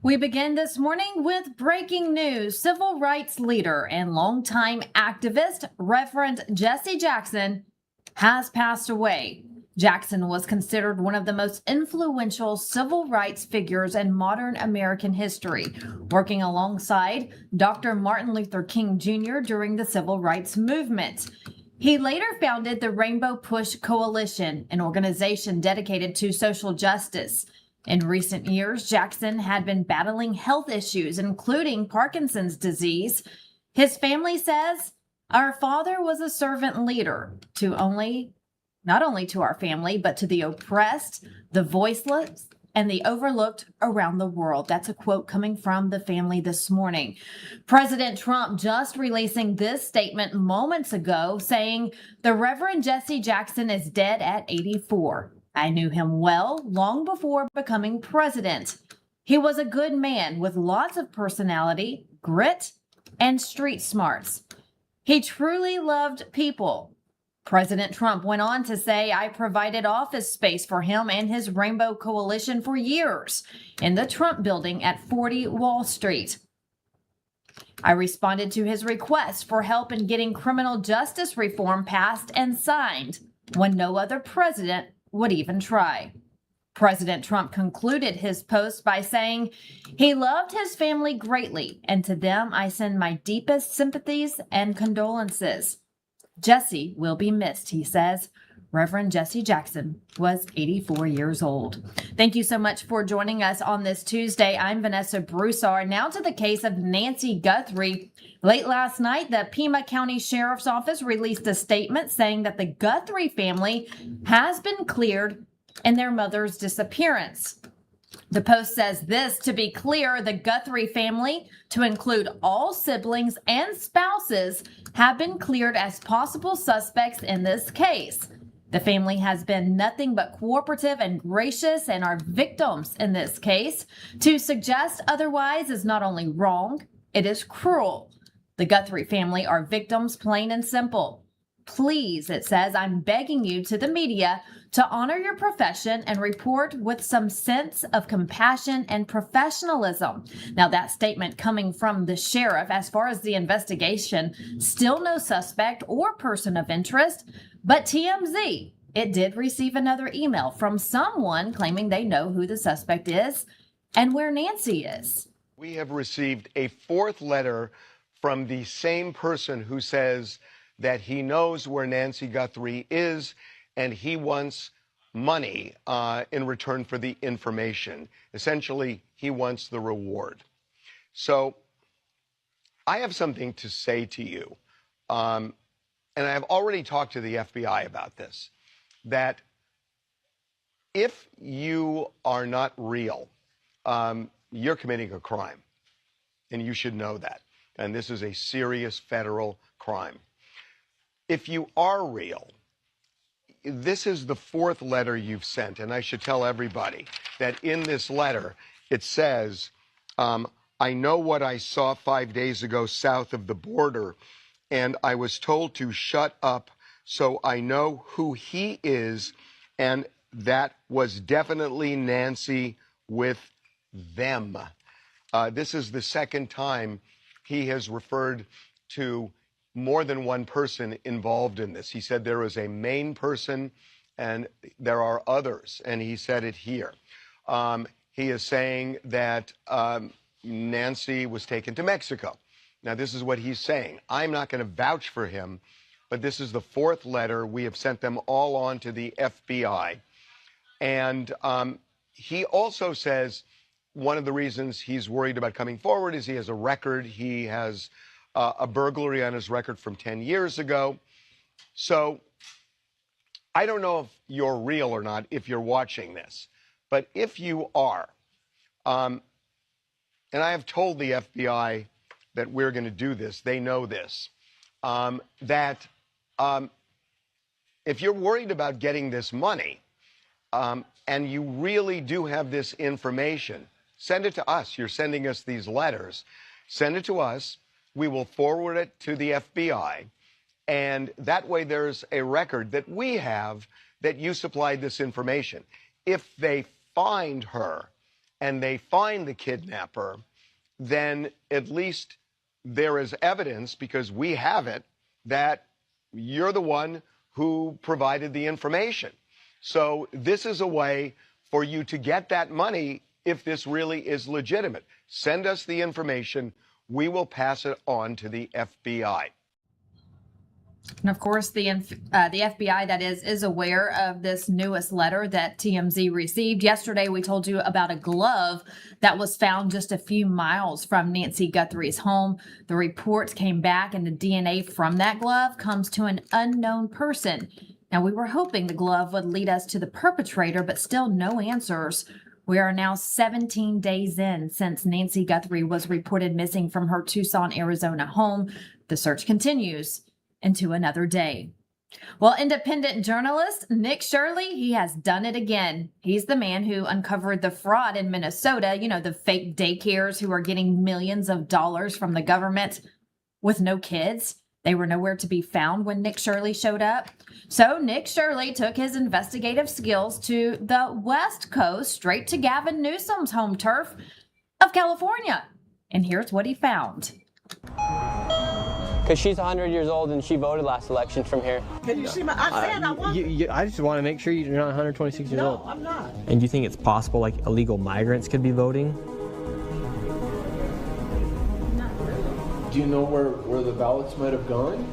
We begin this morning with breaking news. Civil rights leader and longtime activist Reverend Jesse Jackson has passed away. Jackson was considered one of the most influential civil rights figures in modern American history, working alongside Dr. Martin Luther King Jr. during the civil rights movement. He later founded the Rainbow Push Coalition, an organization dedicated to social justice. In recent years, Jackson had been battling health issues, including Parkinson's disease. His family says, "Our father was a servant leader not only to our family, but to the oppressed, the voiceless, and the overlooked around the world." That's a quote coming from the family this morning. President Trump just releasing this statement moments ago, saying, "The Reverend Jesse Jackson is dead at 84. I knew him well long before becoming president. He was a good man with lots of personality, grit, and street smarts. He truly loved people." President Trump went on to say, "I provided office space for him and his Rainbow Coalition for years in the Trump building at 40 Wall Street. I responded to his request for help in getting criminal justice reform passed and signed when no other president would even try." President Trump concluded his post by saying, "He loved his family greatly, and to them I send my deepest sympathies and condolences. Jesse will be missed," he says. Reverend Jesse Jackson was 84 years old. Thank you so much for joining us on this Tuesday. I'm Vanessa Broussard. Now to the case of Nancy Guthrie. Late last night, the Pima County Sheriff's Office released a statement saying that the Guthrie family has been cleared in their mother's disappearance. The Post says this: "To be clear, the Guthrie family, to include all siblings and spouses, have been cleared as possible suspects in this case. The family has been nothing but cooperative and gracious and are victims in this case. To suggest otherwise is not only wrong, it is cruel. The Guthrie family are victims, plain and simple. Please," it says, "I'm begging you to the media to honor your profession and report with some sense of compassion and professionalism." Now, that statement coming from the sheriff. As far as the investigation, still no suspect or person of interest, but TMZ, it did receive another email from someone claiming they know who the suspect is and where Nancy is. We have received a fourth letter from the same person who says that he knows where Nancy Guthrie is and he wants money in return for the information. Essentially, he wants the reward. So I have something to say to you, and I've already talked to the FBI about this, that if you are not real, you're committing a crime, and you should know that. And this is a serious federal crime. If you are real, this is the fourth letter you've sent, and I should tell everybody that in this letter, it says, "I know what I saw 5 days ago south of the border, and I was told to shut up, so I know who he is, and that was definitely Nancy with them." This is the second time he has referred to more than one person involved in this. He said there is a main person and there are others, and he said it here. He is saying that Nancy was taken to Mexico. Now, this is what he's saying. I'm not going to vouch for him, but this is the fourth letter. We have sent them all on to the FBI. And he also says one of the reasons he's worried about coming forward is he has a record. He has a burglary on his record from 10 years ago. So I don't know if you're real or not, if you're watching this, but if you are, and I have told the FBI that we're going to do this, they know this, that if you're worried about getting this money and you really do have this information, send it to us. You're sending us these letters. Send it to us. We will forward it to the FBI. And that way there's a record that we have that you supplied this information. If they find her and they find the kidnapper, then at least there is evidence, because we have it, that you're the one who provided the information. So this is a way for you to get that money if this really is legitimate. Send us the information. We will pass it on to the FBI. And of course, the FBI, that is aware of this newest letter that TMZ received. Yesterday, we told you about a glove that was found just a few miles from Nancy Guthrie's home. The reports came back, and the DNA from that glove comes to an unknown person. Now, we were hoping the glove would lead us to the perpetrator, but still no answers. We are now 17 days in since Nancy Guthrie was reported missing from her Tucson, Arizona home. The search continues into another day. Well, independent journalist Nick Shirley, he has done it again. He's the man who uncovered the fraud in Minnesota, you know, the fake daycares who are getting millions of dollars from the government with no kids. They were nowhere to be found when Nick Shirley showed up. So Nick Shirley took his investigative skills to the West Coast, straight to Gavin Newsom's home turf of California. And here's what he found. Because she's 100 years old and she voted last election from here. Can you see my? I said I want. I just want to make sure you're not 126 years old. No, I'm not. And do you think it's possible like illegal migrants could be voting? Not really. Do you know where the ballots might have gone?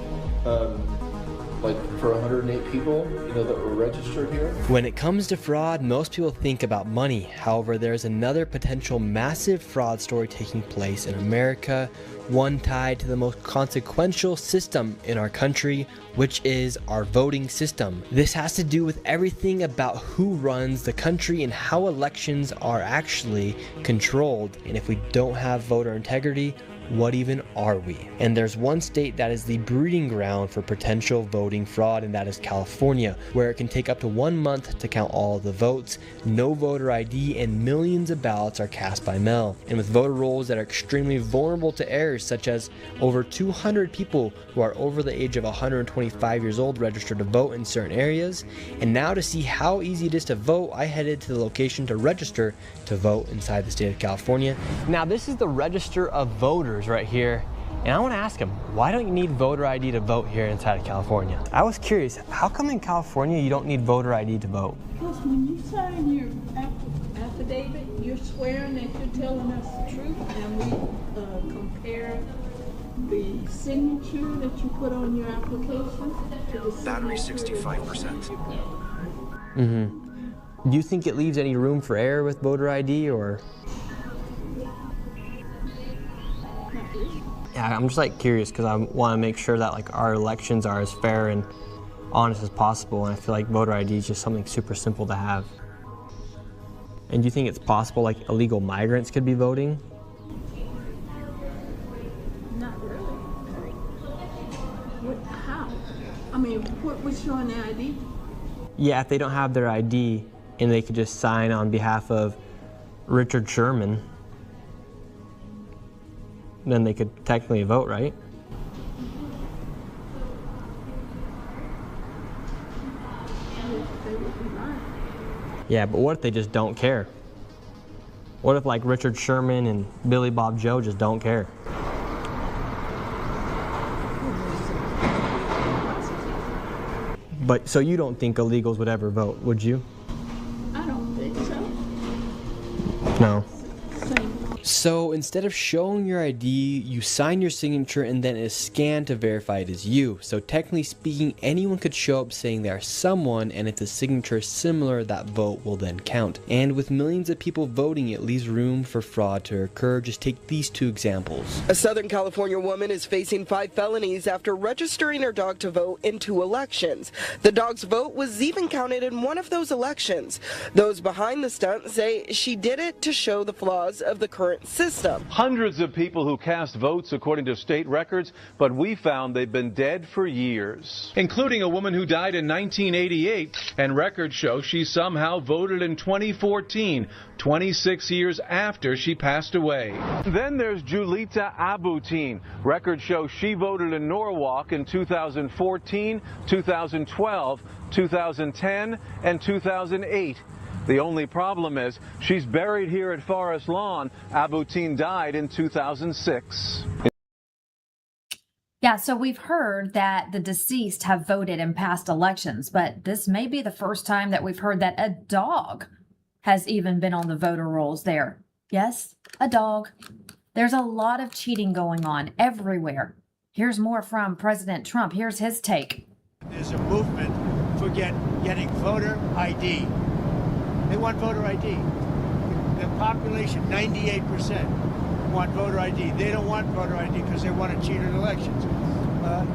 Like for 108 people, you know, that were registered here? When it comes to fraud, most people think about money. However, there's another potential massive fraud story taking place in America, one tied to the most consequential system in our country, which is our voting system. This has to do with everything about who runs the country and how elections are actually controlled. And if we don't have voter integrity, what even are we? And there's one state that is the breeding ground for potential voting fraud, and that is California, where it can take up to 1 month to count all of the votes, no voter ID, and millions of ballots are cast by mail. And with voter rolls that are extremely vulnerable to errors, such as over 200 people who are over the age of 125 years old registered to vote in certain areas. And now to see how easy it is to vote, I headed to the location to register to vote inside the state of California. Now this is the register of voters right here, and I want to ask him, why don't you need voter ID to vote here inside of California? I was curious, how come in California you don't need voter ID to vote? Because when you sign your affidavit, you're swearing that you're telling us the truth, and we compare the signature that you put on your application to the Battery 65%. Do you think it leaves any room for error with voter ID, or? Yeah, I'm just like curious because I want to make sure that like our elections are as fair and honest as possible, and I feel like voter ID is just something super simple to have. And do you think it's possible like illegal migrants could be voting? Not really. How? I mean, what's showing the ID? Yeah, if they don't have their ID and they could just sign on behalf of Richard Sherman, then they could technically vote, right? They would be right. Yeah, but what if they just don't care? What if like Richard Sherman and Billy Bob Joe just don't care? But so you don't think illegals would ever vote, would you? I don't think so. No. So instead of showing your ID, you sign your signature and then it is scanned to verify it is you. So technically speaking, anyone could show up saying they are someone, and if the signature is similar, that vote will then count. And with millions of people voting, it leaves room for fraud to occur. Just take these two examples. A Southern California woman is facing 5 felonies after registering her dog to vote in 2 elections. The dog's vote was even counted in one of those elections. Those behind the stunt say she did it to show the flaws of the current system. Hundreds of people who cast votes according to state records, but we found they've been dead for years, including a woman who died in 1988, and records show she somehow voted in 2014, 26 years after she passed away. Then there's Julita Abutin. Records show she voted in Norwalk in 2014, 2012, 2010, and 2008. The only problem is she's buried here at Forest Lawn. Abutin died in 2006. Yeah, so we've heard that the deceased have voted in past elections, but this may be the first time that we've heard that a dog has even been on the voter rolls there. Yes, a dog. There's a lot of cheating going on everywhere. Here's more from President Trump. Here's his take. There's a movement for getting voter ID. They want voter ID. The population, 98%, want voter ID. They don't want voter ID because they want to cheat in elections.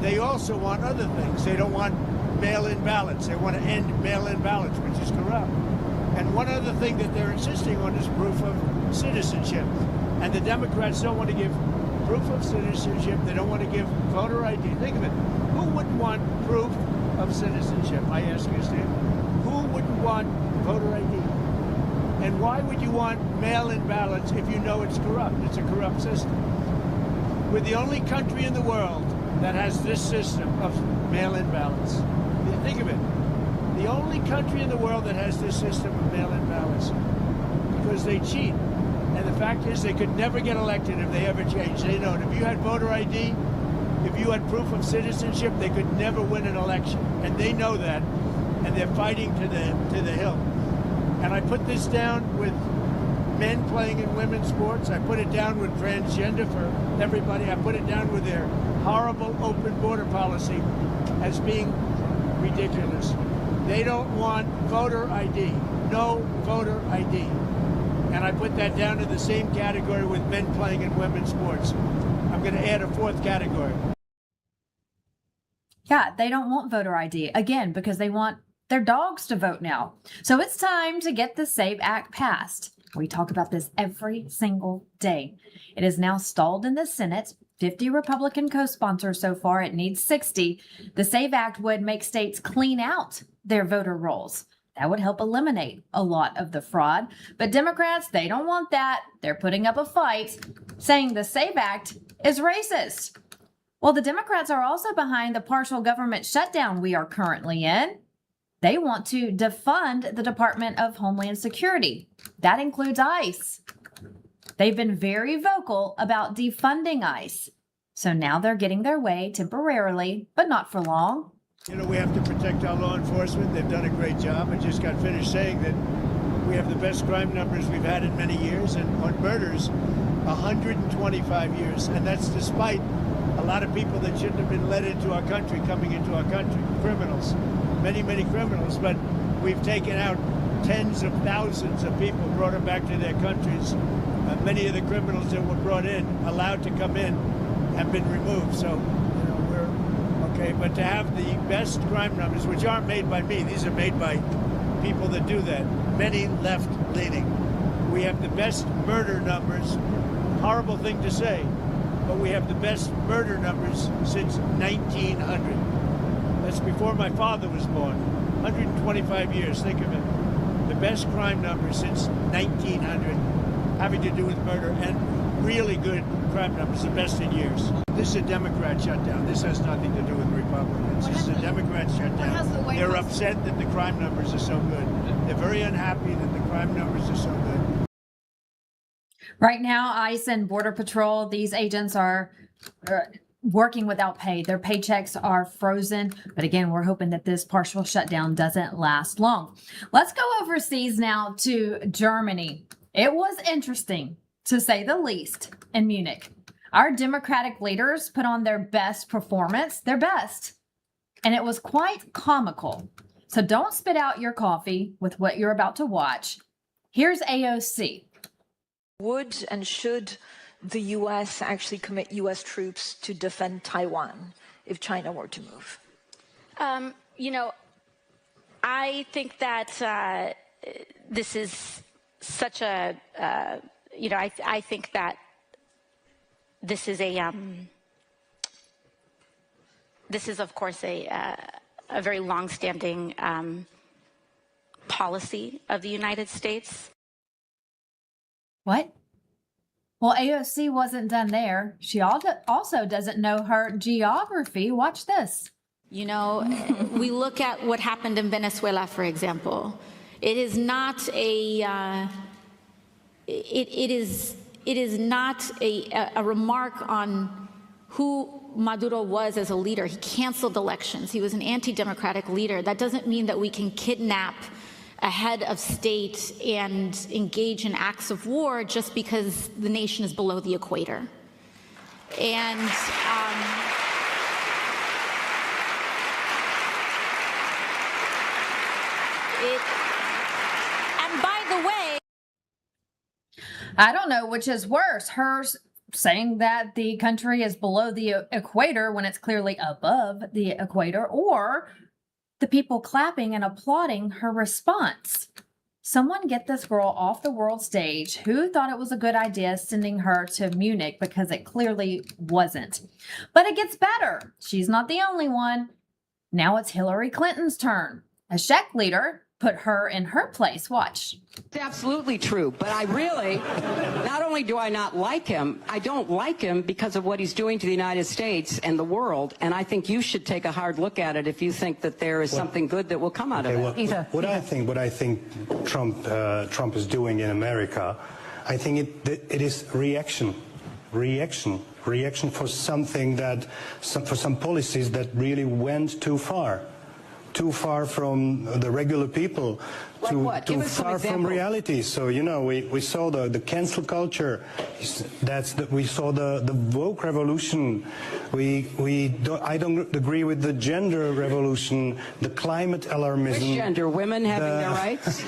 They also want other things. They don't want mail-in ballots. They want to end mail-in ballots, which is corrupt. And one other thing that they're insisting on is proof of citizenship. And the Democrats don't want to give proof of citizenship. They don't want to give voter ID. Think of it. Who wouldn't want proof of citizenship? I ask you, Steve. Who wouldn't want voter ID? And why would you want mail-in ballots if you know it's corrupt? It's a corrupt system. We're the only country in the world that has this system of mail-in ballots. Think of it. The only country in the world that has this system of mail-in ballots, because they cheat. And the fact is they could never get elected if they ever changed. They know it. If you had voter ID, if you had proof of citizenship, they could never win an election. And they know that, and they're fighting to the hill. And I put this down with men playing in women's sports. I put it down with transgender for everybody. I put it down with their horrible open border policy as being ridiculous. They don't want voter ID. No voter ID. And I put that down to the same category with men playing in women's sports. I'm going to add a fourth category. Yeah, they don't want voter ID, again, because they want their dogs to vote now. So it's time to get the SAVE Act passed. We talk about this every single day. It is now stalled in the Senate. 50 Republican co-sponsors so far. It needs 60. The SAVE Act would make states clean out their voter rolls. That would help eliminate a lot of the fraud. But Democrats, they don't want that. They're putting up a fight, saying the SAVE Act is racist. Well, the Democrats are also behind the partial government shutdown we are currently in. They want to defund the Department of Homeland Security. That includes ICE. They've been very vocal about defunding ICE. So now they're getting their way temporarily, but not for long. You know, we have to protect our law enforcement. They've done a great job. I just got finished saying that we have the best crime numbers we've had in many years, and on murders, 125 years. And that's despite a lot of people that shouldn't have been let into our country coming into our country, criminals, many, many criminals. But we've taken out tens of thousands of people, brought them back to their countries. Many of the criminals that were brought in, allowed to come in, have been removed. So, you know, we're okay. But to have the best crime numbers, which aren't made by me, these are made by people that do that, many left-leaning. We have the best murder numbers. Horrible thing to say, but we have the best murder numbers since 1900. That's before my father was born. 125 years, think of it. The best crime numbers since 1900 having to do with murder, and really good crime numbers, the best in years. This is a Democrat shutdown. This has nothing to do with Republicans. This is a Democrat shutdown. They're upset that the crime numbers are so good. They're very unhappy that the crime numbers are so good. Right now, ICE and Border Patrol, these agents are working without pay. Their paychecks are frozen. But again, we're hoping that this partial shutdown doesn't last long. Let's go overseas now to Germany. It was interesting, to say the least, in Munich. Our Democratic leaders put on their best performance, their best, and it was quite comical. So don't spit out your coffee with what you're about to watch. Here's AOC. Would and should the U.S. actually commit U.S. troops to defend Taiwan if China were to move? You know, I think that this is such a, you know, I think that this is a, this is of course a very long-standing policy of the United States. What? Well, AOC wasn't done there. She also doesn't know her geography. Watch this. You know, we look at what happened in Venezuela, for example. It is not a. It is not a remark on who Maduro was as a leader. He canceled elections. He was an anti-democratic leader. That doesn't mean that we can kidnap a head of state and engage in acts of war just because the nation is below the equator. And and by the way, I don't know which is worse, her saying that the country is below the equator when it's clearly above the equator, or the people clapping and applauding her response. Someone get this girl off the world stage. Who thought it was a good idea sending her to Munich, because it clearly wasn't. But it gets better. She's not the only one. Now it's Hillary Clinton's turn. A Czech leader put her in her place. Watch. It's absolutely true, but I really, not only do I not like him, I don't like him because of what he's doing to the United States and the world, and I think you should take a hard look at it if you think that there is something good that will come out of it. What I think Trump is doing in America, I think it is reaction for something that, for some policies that really went too far from the regular people, too far from reality. So, you know, we saw the cancel culture. We saw the woke revolution. I don't agree with the gender revolution, the climate alarmism. Which gender? Women having their rights?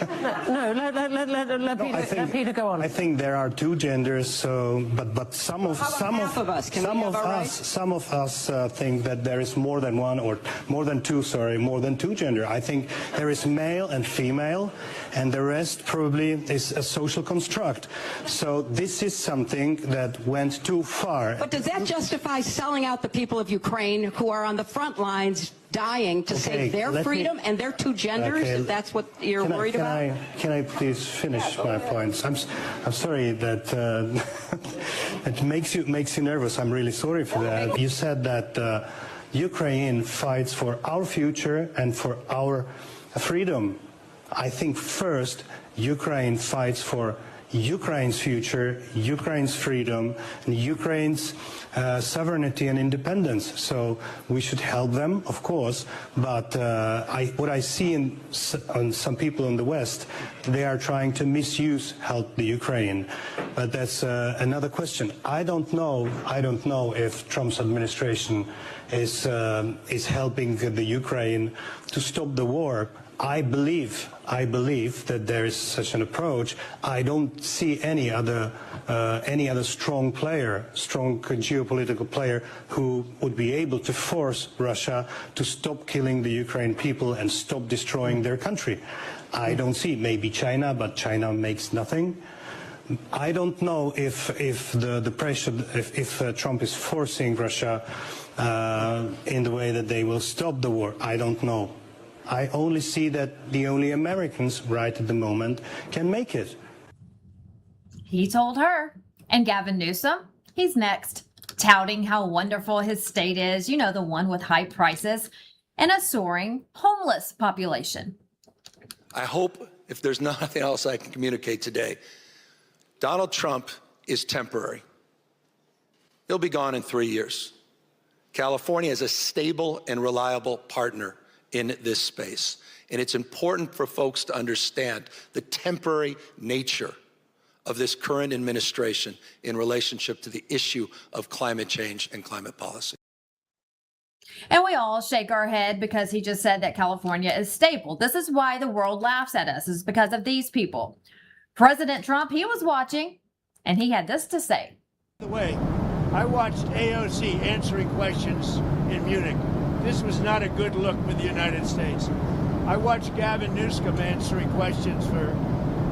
No, let Peter go on. I think there are two genders. So, but some of us think that there is more than one, or more than two gender. I think there is male and female, and the rest probably is a social construct. So this is something that went too far. But does that justify selling out the people of Ukraine who are on the front lines dying to save their freedom and their two genders, if that's what you're worried about? Can I please finish my points? I'm sorry that it makes you nervous. I'm really sorry for that. You said that Ukraine fights for our future and for our freedom. I think first Ukraine fights for Ukraine's future, Ukraine's freedom, and Ukraine's sovereignty and independence. So we should help them, of course, but what I see in some people in the West, they are trying to help the Ukraine. But that's another question. I don't know if Trump's administration is helping the Ukraine to stop the war. I believe that there is such an approach. I don't see any other strong geopolitical player who would be able to force Russia to stop killing the Ukrainian people and stop destroying their country. I don't see. Maybe China, but China makes nothing. I don't know if the pressure, if Trump is forcing Russia in the way that they will stop the war. I don't know. I only see that the only Americans right at the moment can make it. He told her. And Gavin Newsom, he's next, touting how wonderful his state is, you know, the one with high prices and a soaring homeless population. I hope, if there's nothing else I can communicate today, Donald Trump is temporary. He'll be gone in 3 years. California is a stable and reliable partner in this space. And it's important for folks to understand the temporary nature of this current administration in relationship to the issue of climate change and climate policy. And we all shake our head because he just said that California is stable. This is why the world laughs at us, is because of these people. President Trump, he was watching, and he had this to say. By the way, I watched AOC answering questions in Munich. This was not a good look with the United States. I watched Gavin Newsom answering questions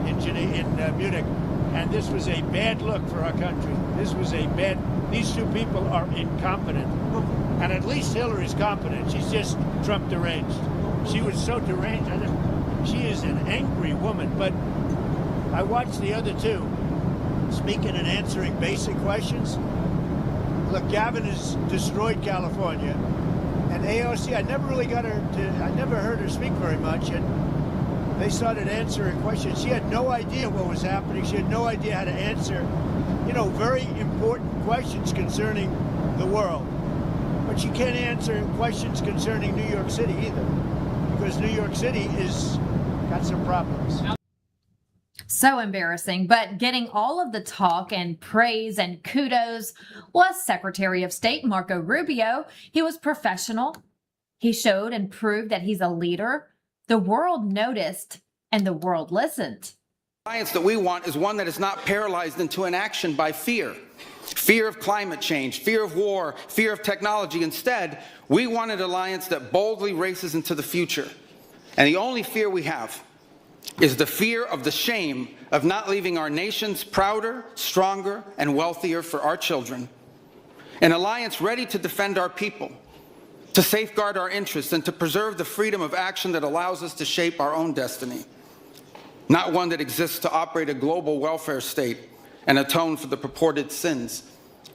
in Munich, and this was a bad look for our country. These two people are incompetent. And at least Hillary's competent. She's just Trump deranged. She was so deranged. She is an angry woman, but I watched the other two speaking and answering basic questions. Look, Gavin has destroyed California. And AOC, I never heard her speak very much. And they started answering questions. She had no idea what was happening. She had no idea how to answer, very important questions concerning the world. But she can't answer questions concerning New York City either, because New York City is got some problems. So embarrassing, but getting all of the talk and praise and kudos was Secretary of State Marco Rubio. He was professional. He showed and proved that he's a leader. The world noticed and the world listened. The alliance that we want is one that is not paralyzed into inaction by fear. Fear of climate change, fear of war, fear of technology. Instead, we want an alliance that boldly races into the future. And the only fear we have is the fear of the shame of not leaving our nations prouder, stronger, and wealthier for our children. An alliance ready to defend our people, to safeguard our interests, and to preserve the freedom of action that allows us to shape our own destiny. Not one that exists to operate a global welfare state and atone for the purported sins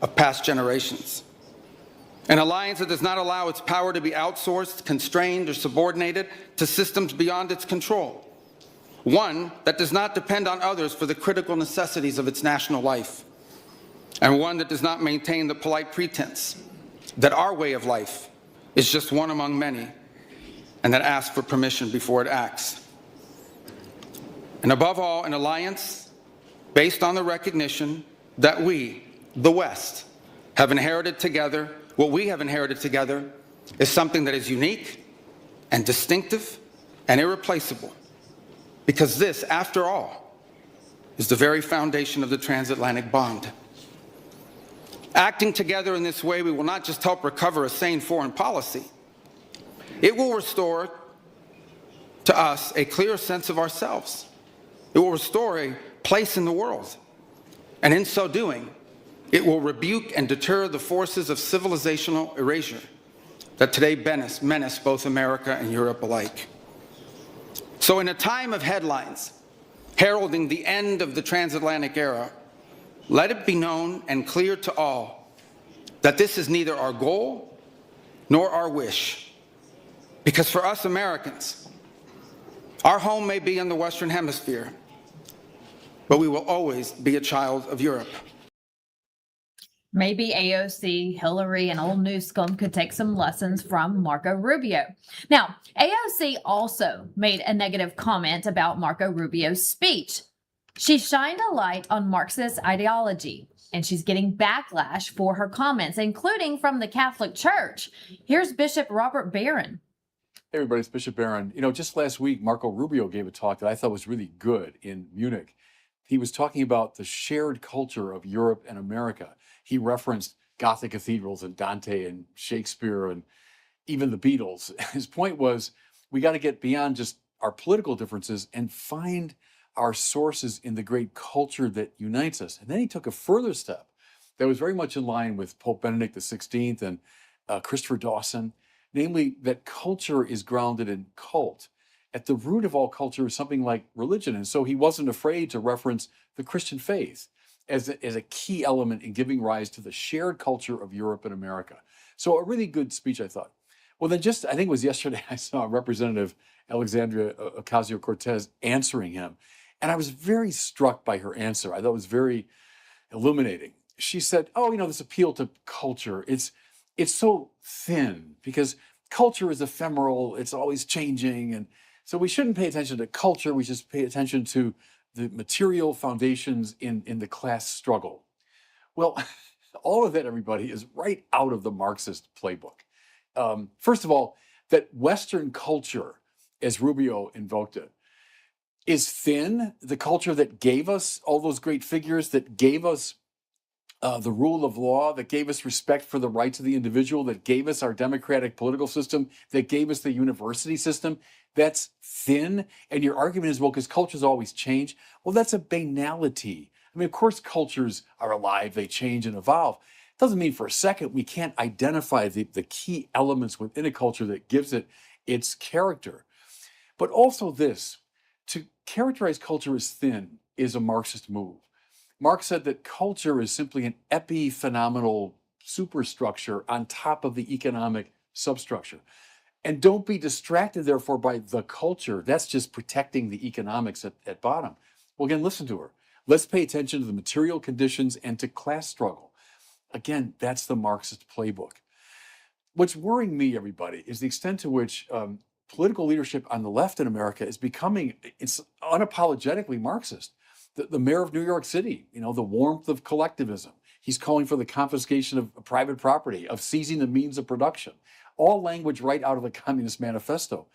of past generations. An alliance that does not allow its power to be outsourced, constrained, or subordinated to systems beyond its control. One that does not depend on others for the critical necessities of its national life. And one that does not maintain the polite pretense that our way of life is just one among many, and that asks for permission before it acts. And above all, an alliance based on the recognition that we, the West, have inherited together. What we have inherited together is something that is unique and distinctive and irreplaceable. Because this, after all, is the very foundation of the transatlantic bond. Acting together in this way, we will not just help recover a sane foreign policy, it will restore to us a clear sense of ourselves. It will restore a place in the world. And in so doing, it will rebuke and deter the forces of civilizational erasure that today menace both America and Europe alike. So in a time of headlines heralding the end of the transatlantic era, let it be known and clear to all that this is neither our goal nor our wish. Because for us Americans, our home may be in the Western Hemisphere, but we will always be a child of Europe. Maybe AOC, Hillary, and old New Scum could take some lessons from Marco Rubio. Now, AOC also made a negative comment about Marco Rubio's speech. She shined a light on Marxist ideology, and she's getting backlash for her comments, including from the Catholic Church. Here's Bishop Robert Barron. Hey everybody, it's Bishop Barron. Just last week, Marco Rubio gave a talk that I thought was really good in Munich. He was talking about the shared culture of Europe and America. He referenced Gothic cathedrals and Dante and Shakespeare and even the Beatles. His point was, we got to get beyond just our political differences and find our sources in the great culture that unites us. And then he took a further step that was very much in line with Pope Benedict XVI and Christopher Dawson, namely that culture is grounded in cult. At the root of all culture is something like religion. And so he wasn't afraid to reference the Christian faith as a key element in giving rise to the shared culture of Europe and America. So a really good speech, I thought. Well, then I think it was yesterday, I saw Representative Alexandria Ocasio-Cortez answering him. And I was very struck by her answer. I thought it was very illuminating. She said, this appeal to culture, it's so thin because culture is ephemeral, it's always changing. And so we shouldn't pay attention to culture, we just pay attention to the material foundations in the class struggle. Well, all of that, everybody, is right out of the Marxist playbook. First of all, that Western culture, as Rubio invoked it, is thin. The culture that gave us all those great figures, that gave us the rule of law, that gave us respect for the rights of the individual, that gave us our democratic political system, that gave us the university system, that's thin. And your argument is, well, because cultures always change. Well, that's a banality. I mean, of course, cultures are alive, they change and evolve. It doesn't mean for a second we can't identify the key elements within a culture that gives it its character. But also this, to characterize culture as thin is a Marxist move. Marx said that culture is simply an epiphenomenal superstructure on top of the economic substructure. And don't be distracted, therefore, by the culture. That's just protecting the economics at bottom. Well, again, listen to her. Let's pay attention to the material conditions and to class struggle. Again, that's the Marxist playbook. What's worrying me, everybody, is the extent to which political leadership on the left in America is becoming, it's unapologetically Marxist. The mayor of New York City, the warmth of collectivism. He's calling for the confiscation of private property, of seizing the means of production. All language right out of the Communist Manifesto.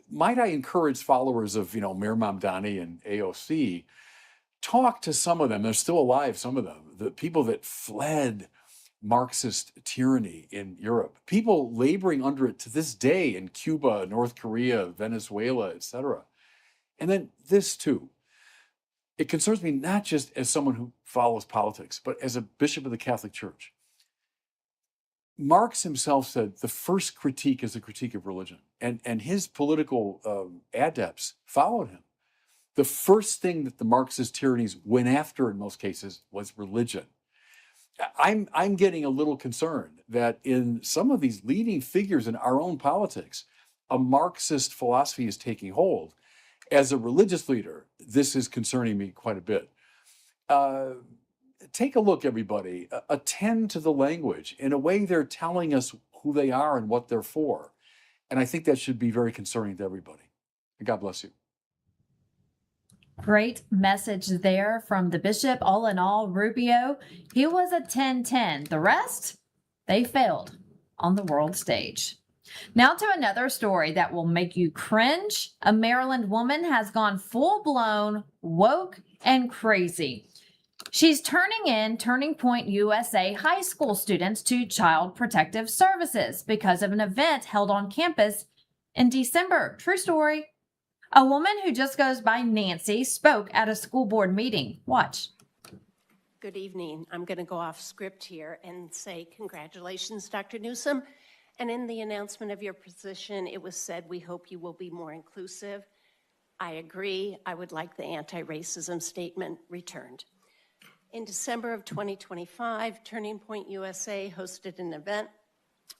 Might I encourage followers of, Mayor Mamdani and AOC, talk to some of them. They're still alive, some of them. The people that fled Marxist tyranny in Europe. People laboring under it to this day in Cuba, North Korea, Venezuela, etc. And then this too. It concerns me not just as someone who follows politics, but as a bishop of the Catholic Church. Marx himself said the first critique is a critique of religion, and his political adepts followed him. The first thing that the Marxist tyrannies went after in most cases was religion. I'm getting a little concerned that in some of these leading figures in our own politics, a Marxist philosophy is taking hold. As a religious leader, this is concerning me quite a bit. Take a look, everybody. Attend to the language. In a way, they're telling us who they are and what they're for. And I think that should be very concerning to everybody. God bless you. Great message there from the bishop. All in all, Rubio, he was a 10-10. The rest, they failed on the world stage. Now to another story that will make you cringe. A Maryland woman has gone full-blown woke and crazy. She's turning in Turning Point USA high school students to Child Protective Services because of an event held on campus in December. True story. A woman who just goes by Nancy spoke at a school board meeting. Watch. Good evening. I'm going to go off script here and say congratulations, Dr. Newsom. And in the announcement of your position, it was said, we hope you will be more inclusive. I agree. I would like the anti-racism statement returned. In December of 2025, Turning Point USA hosted an event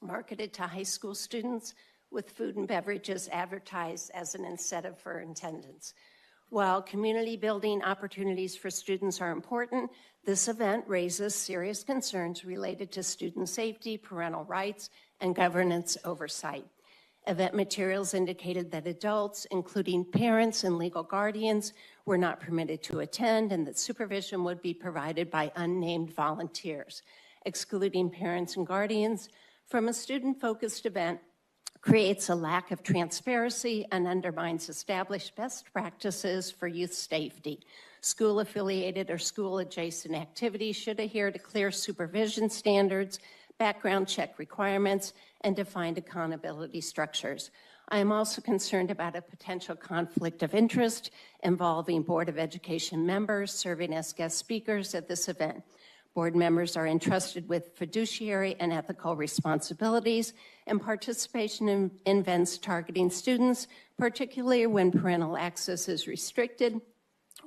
marketed to high school students with food and beverages advertised as an incentive for attendance. While community building opportunities for students are important, this event raises serious concerns related to student safety, parental rights, and governance oversight. Event materials indicated that adults, including parents and legal guardians, were not permitted to attend and that supervision would be provided by unnamed volunteers. Excluding parents and guardians from a student-focused event creates a lack of transparency and undermines established best practices for youth safety. School-affiliated or school-adjacent activities should adhere to clear supervision standards, background check requirements, and defined accountability structures. I am also concerned about a potential conflict of interest involving Board of Education members serving as guest speakers at this event. Board members are entrusted with fiduciary and ethical responsibilities, and participation in events targeting students, particularly when parental access is restricted,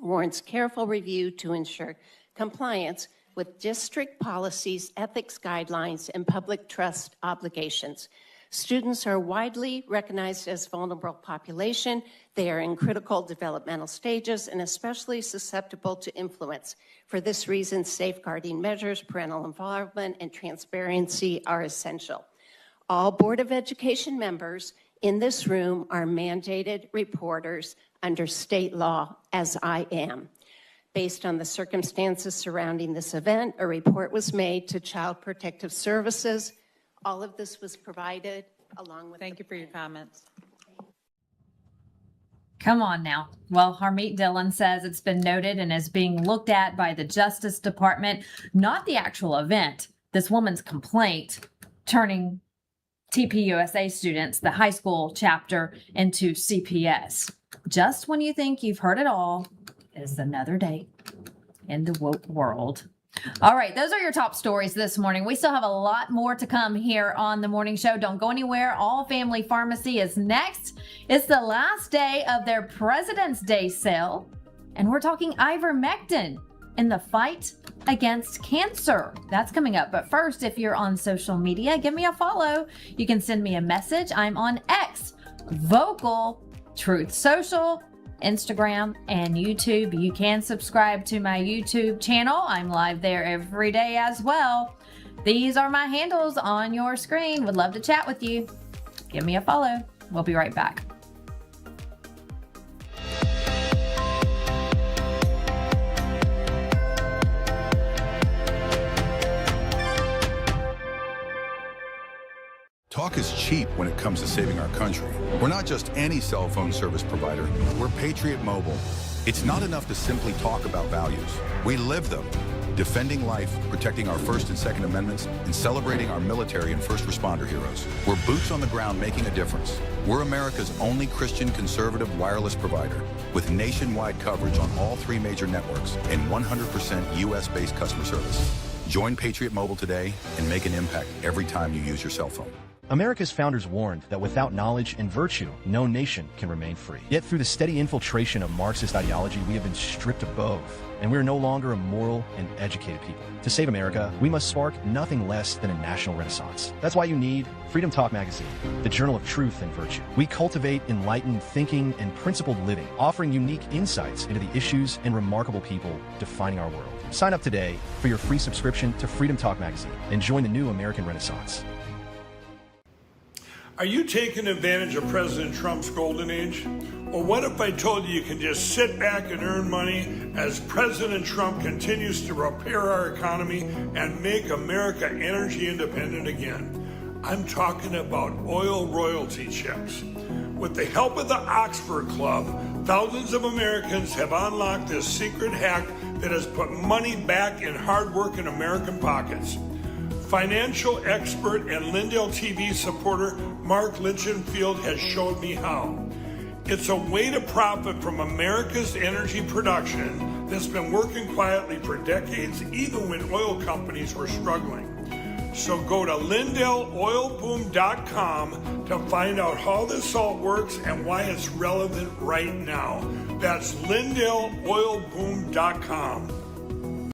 warrants careful review to ensure compliance with district policies, ethics guidelines, and public trust obligations. Students are widely recognized as vulnerable population. They are in critical developmental stages and especially susceptible to influence. For this reason, safeguarding measures, parental involvement, and transparency are essential. All Board of Education members in this room are mandated reporters under state law, as I am. Based on the circumstances surrounding this event, a report was made to Child Protective Services. All of this was provided along with Thank you for your comments. Come on now. Well, Harmeet Dillon says it's been noted and is being looked at by the Justice Department, not the actual event. This woman's complaint turning TPUSA students, the high school chapter, into CPS. Just when you think you've heard it all, is another day in the woke world. All right, those are your top stories this morning. We still have a lot more to come here on the morning show. Don't go anywhere. All Family Pharmacy is next. It's the last day of their President's Day sale, and we're talking ivermectin in the fight against cancer. That's coming up. But first, if you're on social media, give me a follow. You can send me a message. I'm on X, Vocal, Truth Social, Instagram, and YouTube. You can subscribe to my YouTube channel. I'm live there every day as well. These are my handles on your screen. Would love to chat with you. Give me a follow. We'll be right back. Talk is cheap when it comes to saving our country. We're not just any cell phone service provider. We're Patriot Mobile. It's not enough to simply talk about values. We live them. Defending life, protecting our First and Second Amendments, and celebrating our military and first responder heroes. We're boots on the ground making a difference. We're America's only Christian conservative wireless provider with nationwide coverage on all 3 major networks and 100% U.S.-based customer service. Join Patriot Mobile today and make an impact every time you use your cell phone. America's founders warned that without knowledge and virtue, no nation can remain free. Yet through the steady infiltration of Marxist ideology, we have been stripped of both, and we are no longer a moral and educated people. To save America, we must spark nothing less than a national renaissance. That's why you need Freedom Talk Magazine, the journal of truth and virtue. We cultivate enlightened thinking and principled living, offering unique insights into the issues and remarkable people defining our world. Sign up today for your free subscription to Freedom Talk Magazine and join the new American Renaissance. Are you taking advantage of President Trump's golden age? Or what if I told you can just sit back and earn money as President Trump continues to repair our economy and make America energy independent again? I'm talking about oil royalty checks. With the help of the Oxford Club, thousands of Americans have unlocked this secret hack that has put money back in hard-working American pockets. Financial expert and LINDELLTV supporter Mark Lichtenfield has showed me how. It's a way to profit from America's energy production that's been working quietly for decades, even when oil companies were struggling. So go to LindellOilBoom.com to find out how this all works and why it's relevant right now. That's LindellOilBoom.com.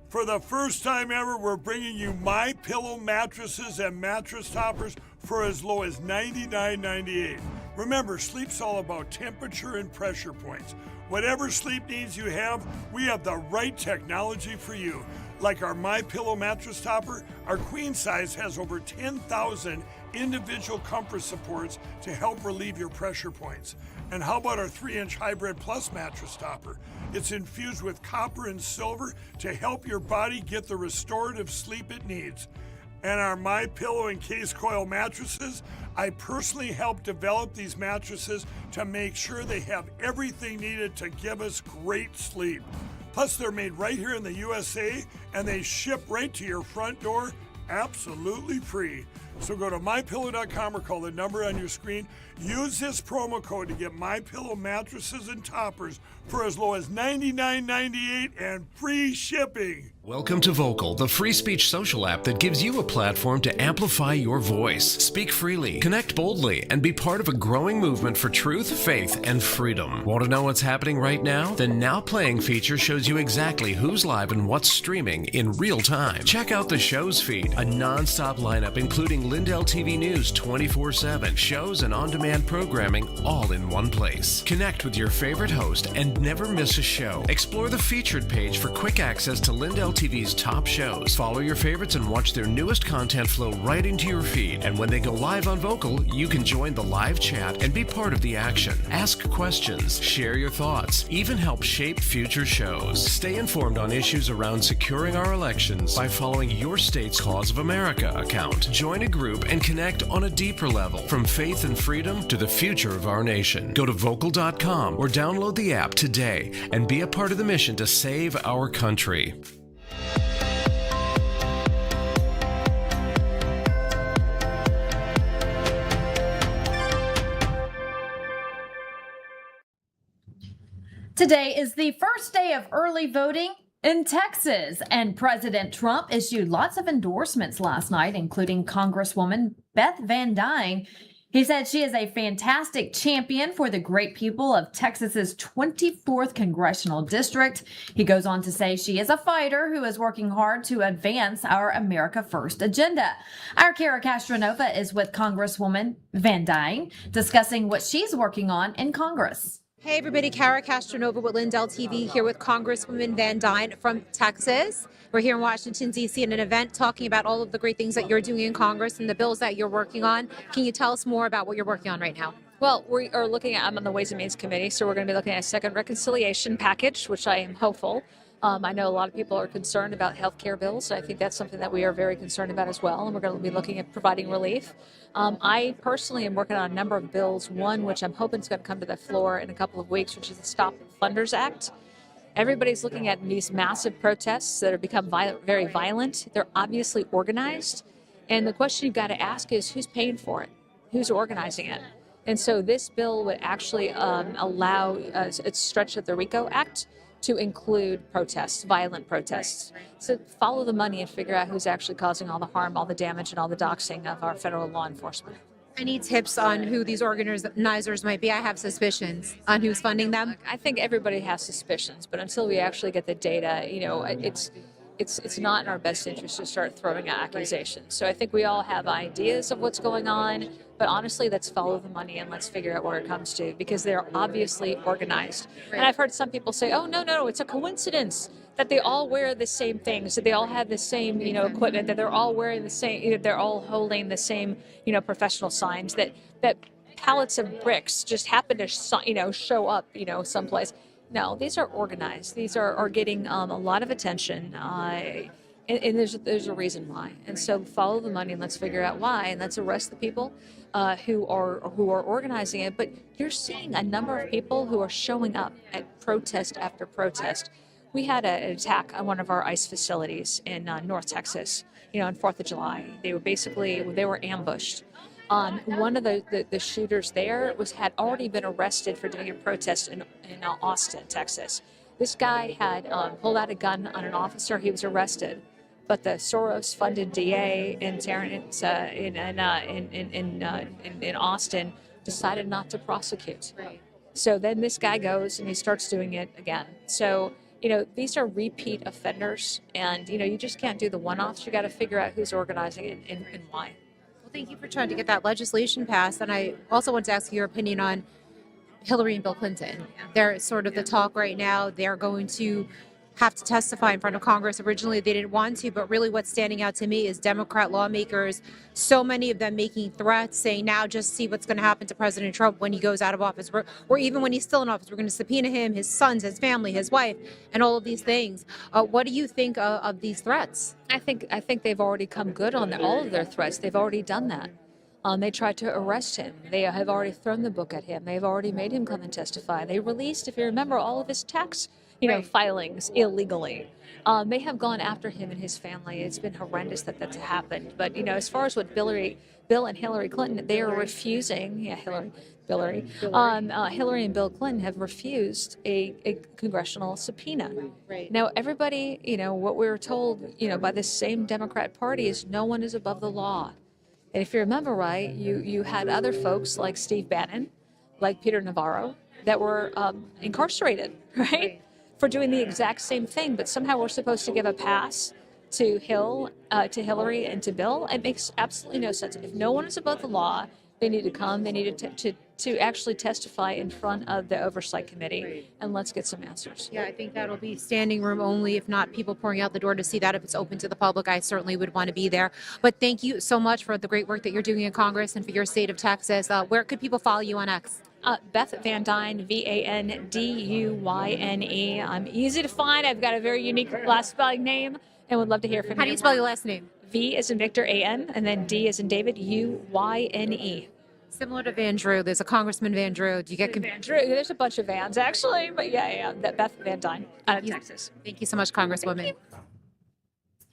For the first time ever, we're bringing you MyPillow mattresses and mattress toppers for as low as $99.98. Remember, sleep's all about temperature and pressure points. Whatever sleep needs you have, we have the right technology for you. Like our MyPillow mattress topper, our queen size has over 10,000 individual comfort supports to help relieve your pressure points. And how about our 3-inch Hybrid Plus mattress topper? It's infused with copper and silver to help your body get the restorative sleep it needs. And our MyPillow and Case Coil mattresses, I personally helped develop these mattresses to make sure they have everything needed to give us great sleep. Plus, they're made right here in the USA, and they ship right to your front door absolutely free. So go to MyPillow.com or call the number on your screen. Use this promo code to get MyPillow mattresses and toppers for as low as $99.98 and free shipping. Welcome to Vocal, the free speech social app that gives you a platform to amplify your voice. Speak freely, connect boldly, and be part of a growing movement for truth, faith, and freedom. Want to know what's happening right now? The Now Playing feature shows you exactly who's live and what's streaming in real time. Check out the show's feed, a non-stop lineup including LINDELLTV News 24/7, shows and on-demand programming all in one place. Connect with your favorite host and never miss a show. Explore the featured page for quick access to LINDELLTV's top shows. Follow your favorites and watch their newest content flow right into your feed. And when they go live on Vocal, you can join the live chat and be part of the action. Ask questions, share your thoughts, even help shape future shows. Stay informed on issues around securing our elections by following your state's Cause of America account. Join a group and connect on a deeper level, from faith and freedom to the future of our nation. Go to vocal.com or download the app today and be a part of the mission to save our country. Today is the first day of early voting in Texas, and President Trump issued lots of endorsements last night, including Congresswoman Beth Van Duyne. He said she is a fantastic champion for the great people of Texas's 24th congressional district. He goes on to say she is a fighter who is working hard to advance our America First agenda. Our Kara Castronova is with Congresswoman Van Dyne discussing what she's working on in Congress. Hey everybody, Kara Castronova with LINDELLTV here with Congresswoman Van Dyne from Texas. We're here in Washington, D.C. at an event talking about all of the great things that you're doing in Congress and the bills that you're working on. Can you tell us more about what you're working on right now? Well, we are looking at, I'm on the Ways and Means Committee, so we're going to be looking at a second reconciliation package, which I am hopeful. I know a lot of people are concerned about health care bills. I think that's something that we are very concerned about as well, and we're going to be looking at providing relief. I personally am working on a number of bills, one which I'm hoping is going to come to the floor in a couple of weeks, which is the Stop Funders Act. Everybody's looking at these massive protests that have become very violent. They're obviously organized, and the question you've got to ask is who's paying for it? Who's organizing it? And so this bill would actually allow a stretch of the RICO Act to include protests, violent protests. So follow the money and figure out who's actually causing all the harm, all the damage, and all the doxing of our federal law enforcement. Any tips on who these organizers might be? I have suspicions on who's funding them. I think everybody has suspicions, but until we actually get the data, it's not in our best interest to start throwing out accusations. So I think we all have ideas of what's going on, but honestly, let's follow the money and let's figure out where it comes to, because they're obviously organized. Right. And I've heard some people say, oh, no, it's a coincidence that they all wear the same things, that they all have the same, equipment, that they're all wearing the same, they're all holding the same, professional signs, that pallets of bricks just happen to, show up, someplace. No, these are organized. These are getting a lot of attention, and there's a reason why. And so follow the money and let's figure out why, and let's arrest the people who are organizing it. But you're seeing a number of people who are showing up at protest after protest. We had an attack on one of our ICE facilities in North Texas, on 4th of July. They were ambushed. One of the shooters there had already been arrested for doing a protest in Austin, Texas. This guy had pulled out a gun on an officer. He was arrested, but the Soros-funded DA in Austin decided not to prosecute. Right. So then this guy goes and he starts doing it again. So these are repeat offenders, and you just can't do the one-offs. You got to figure out who's organizing it and why. Thank you for trying to get that legislation passed. And I also want to ask your opinion on Hillary and Bill Clinton. They're sort of the talk right now. They're going to have to testify in front of Congress. Originally, they didn't want to, but really what's standing out to me is Democrat lawmakers, so many of them making threats, saying now just see what's going to happen to President Trump when he goes out of office, or even when he's still in office. We're going to subpoena him, his sons, his family, his wife, and all of these things. What do you think of these threats? I think they've already come good on all of their threats. They've already done that. They tried to arrest him. They have already thrown the book at him. They've already made him come and testify. They released, if you remember, all of his tax filings illegally. They have gone after him and his family. It's been horrendous that that's happened. But, as far as what Bill and Hillary Clinton, they are refusing, Hillary and Bill Clinton have refused a congressional subpoena. Right. Now, everybody, what we were told, by this same Democrat Party is no one is above the law. And if you remember right, you had other folks like Steve Bannon, like Peter Navarro, that were incarcerated, right? For doing the exact same thing, but somehow we're supposed to give a pass to Hillary and to Bill. It makes absolutely no sense. If no one is above the law, they need to come. They need to actually testify in front of the Oversight Committee, and let's get some answers. Yeah, I think that'll be standing room only, if not people pouring out the door to see that. If it's open to the public, I certainly would want to be there. But thank you so much for the great work that you're doing in Congress and for your state of Texas. Where could people follow you on X? Beth Van Dyne, VanDuyne. I'm easy to find. I've got a very unique last spelling name, and would love to hear from you. How do you spell your last name? V as in Victor, A-N, and then D as in David, U-Y-N-E. Similar to Van Drew. There's a Congressman Van Drew. Do you get Van Drew? There's a bunch of Vans, actually, but yeah, Beth Van Dyne out of Texas. Thank you so much, Congresswoman.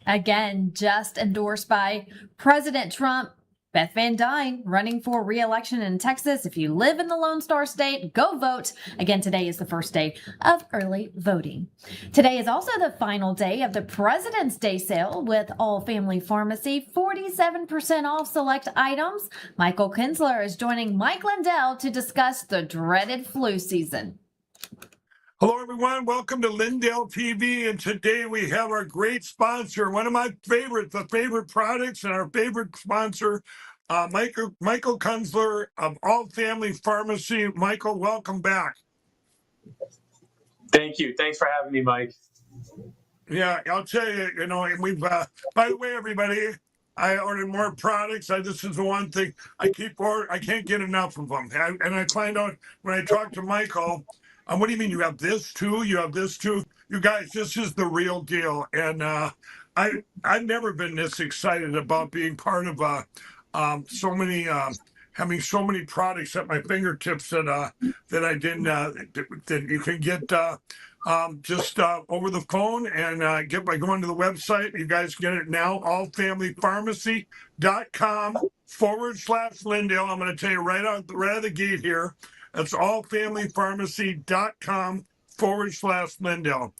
Again, just endorsed by President Trump. Beth Van Dyne running for re-election in Texas. If you live in the Lone Star State, go vote. Again, today is the first day of early voting. Today is also the final day of the President's Day sale with All Family Pharmacy, 47% off select items. Michael Kinsler is joining Mike Lindell to discuss the dreaded flu season. Hello, everyone. Welcome to LINDELLTV. And today we have our great sponsor, one of my favorites, the favorite products, and our favorite sponsor, Michael Kinsler of All Family Pharmacy. Michael, welcome back. Thank you. Thanks for having me, Mike. Yeah, I'll tell you, and we've, by the way, everybody, I ordered more products. This is the one thing I can't get enough of them. And I find out when I talk to Michael, what do you mean? You have this too? You have this too? You guys, this is the real deal. And I've never been this excited about being part of having so many products at my fingertips that I didn't that you can get just over the phone and get by going to the website. You guys get it now, allfamilypharmacy.com/Lindell. I'm going to tell you right out of the gate here. That's allfamilypharmacy.com/Lindell.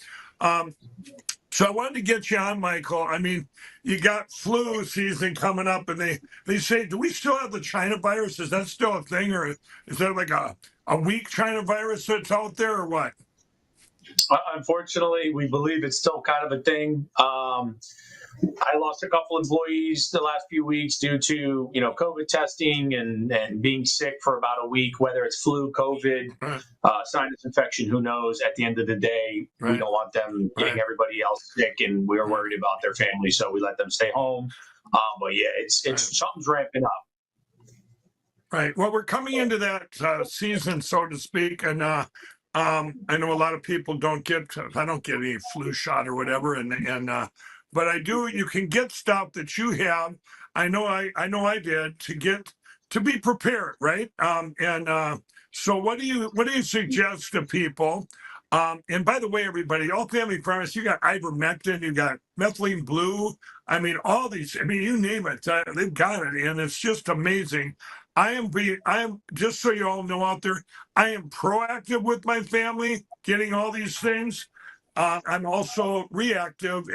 So I wanted to get you on, Michael. I mean, you got flu season coming up, and they say, do we still have the China virus? Is that still a thing, or is there like a weak China virus that's out there, or what? Unfortunately, we believe it's still kind of a thing. I lost a couple employees the last few weeks due to, COVID testing and being sick for about a week, whether it's flu, COVID, sinus infection, who knows. At the end of the day, we don't want them getting everybody else sick, and we're worried about their family, so we let them stay home. But yeah, it's something's ramping up. Right. Well, we're coming into that season, so to speak, and I know a lot of people don't get. I don't get any flu shot or whatever, but I do. You can get stuff that you have. I know I did to be prepared, right? So what do you suggest to people? And by the way, everybody, All Family Pharmacy, you got ivermectin, you got methylene blue. I mean, all these. I mean, you name it, they've got it, and it's just amazing. I am just so you all know out there, I am proactive with my family, getting all these things. I'm also reactive.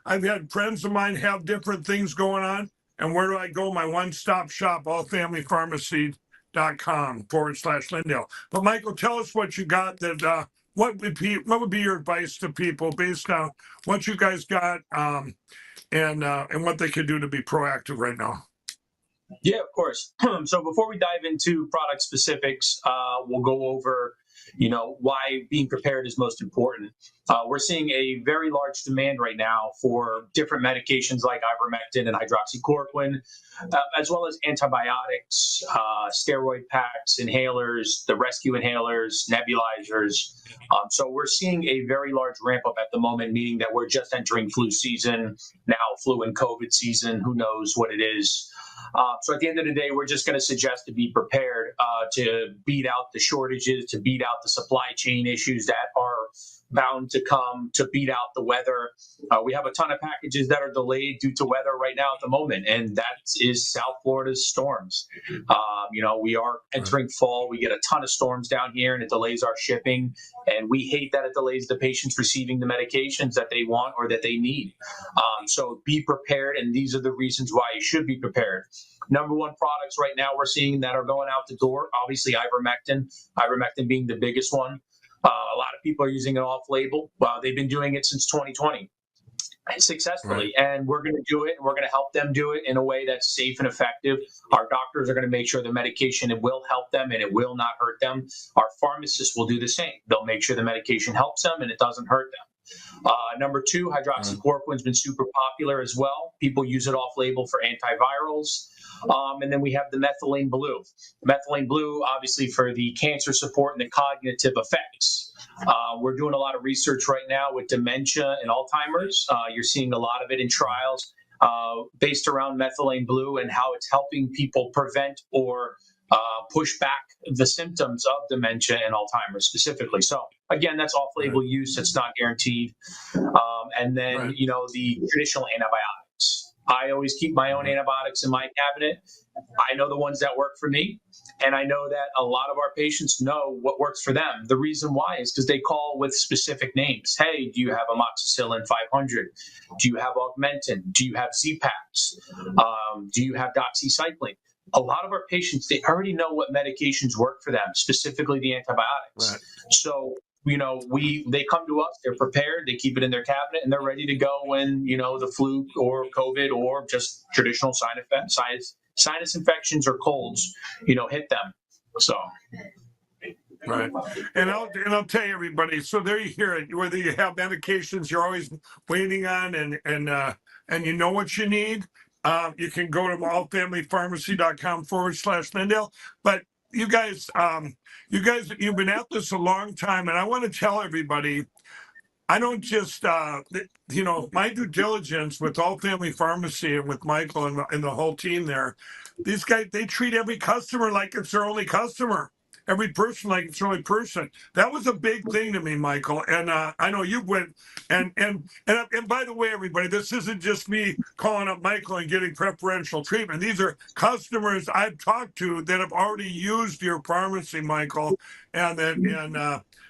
I've had friends of mine have different things going on. And where do I go? My one-stop shop, allfamilypharmacy.com/Lindell. But Michael, tell us what you got. What would be your advice to people based on what you guys got and what they could do to be proactive right now? Yeah, of course. So before we dive into product specifics, we'll go over, why being prepared is most important. We're seeing a very large demand right now for different medications like ivermectin and hydroxychloroquine, as well as antibiotics, steroid packs, inhalers, the rescue inhalers, nebulizers. So we're seeing a very large ramp up at the moment, meaning that we're just entering flu season, now flu and COVID season, who knows what it is. So at the end of the day, we're just going to suggest to be prepared to beat out the shortages, to beat out the supply chain issues that are bound to come, to beat out the weather. We have a ton of packages that are delayed due to weather right now at the moment, and that is South Florida's storms. We are entering fall. We get a ton of storms down here, and it delays our shipping, and we hate that it delays the patients receiving the medications that they want or that they need. So be prepared, and these are the reasons why you should be prepared. Number one products right now we're seeing that are going out the door, obviously ivermectin being the biggest one. A lot of people are using it off-label. They've been doing it since 2020 successfully, and we're going to do it, and we're going to help them do it in a way that's safe and effective. Our doctors are going to make sure the medication, it will help them and it will not hurt them. Our pharmacists will do the same. They'll make sure the medication helps them and it doesn't hurt them. Number two, hydroxychloroquine has been super popular as well. People use it off-label for antivirals. And then we have the methylene blue. Methylene blue, obviously, for the cancer support and the cognitive effects. We're doing a lot of research right now with dementia and Alzheimer's. You're seeing a lot of it in trials based around methylene blue and how it's helping people prevent or push back the symptoms of dementia and Alzheimer's specifically. So again, that's off-label use. It's not guaranteed. And then, the traditional antibiotics. I always keep my own antibiotics in my cabinet. I know the ones that work for me, and I know that a lot of our patients know what works for them. The reason why is because they call with specific names. Hey, do you have amoxicillin 500? Do you have Augmentin? Do you have Z-Paks? Do you have doxycycline? A lot of our patients, they already know what medications work for them, specifically the antibiotics. Right. So, they come to us, they're prepared, they keep it in their cabinet, and they're ready to go when, the flu or COVID or just traditional sinus infections or colds, hit them. So. Right. And I'll tell you, everybody, so there you hear it. Whether you have medications you're always waiting on and you know what you need, you can go to allfamilypharmacy.com/Lindell. But you guys, you've been at this a long time, and I want to tell everybody, I don't just, my due diligence with All Family Pharmacy and with Michael and the whole team there, these guys, they treat every customer like it's their only customer. Every person like it's their only person. That was a big thing to me, Michael. And I know you went, and by the way, everybody, this isn't just me calling up Michael and getting preferential treatment. These are customers I've talked to that have already used your pharmacy, Michael,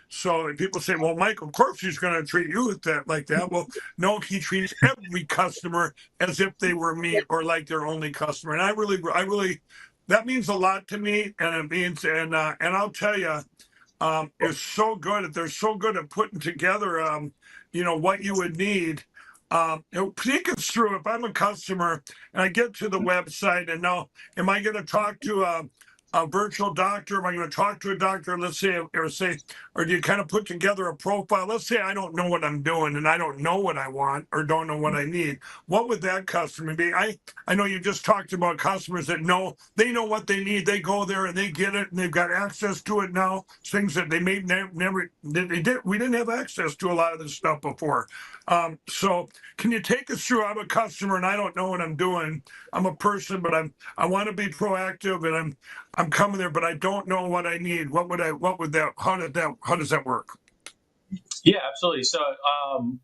so people say, well, Michael, of course he's going to treat you like that. Well, no, he treats every customer as if they were me or like their only customer. And I really, that means a lot to me. And it means, and I'll tell you, it's so good. They're so good at putting together, what you would need. Take us through, if I'm a customer and I get to the website and now, am I going to talk to a virtual doctor? Am I going to talk to a doctor, let's say, or do you kind of put together a profile? Let's say I don't know what I'm doing and I don't know what I want or don't know what I need. What would that customer be? I know you just talked about customers that know what they need. They go there and they get it and they've got access to it now. Things that they may never, we didn't have access to a lot of this stuff before. So can you take us through? I'm a customer and I don't know what I'm doing. I'm a person, but I want to be proactive and I'm coming there, but I don't know what I need. How does that work? Yeah, absolutely. So